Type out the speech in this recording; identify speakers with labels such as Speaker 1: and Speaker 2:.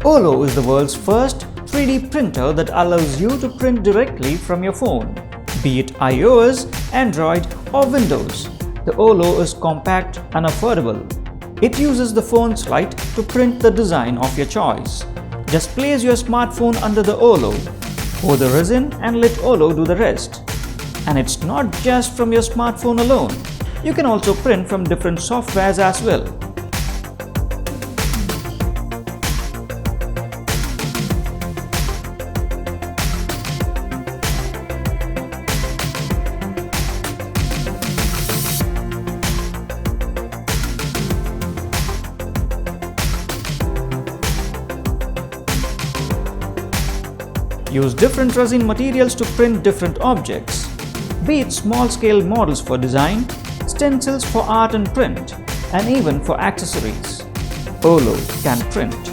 Speaker 1: OLO is the world's first 3D printer that allows you to print directly from your phone, be it iOS, Android or Windows. The OLO is compact and affordable. It uses the phone's light to print the design of your choice. Just place your smartphone under the OLO, pour the resin and let OLO do the rest. And it's not just from your smartphone alone. You can also print from different softwares as well. Use different resin materials to print different objects, be it small-scale models for design, stencils for art and print, and even for accessories. OLO can print.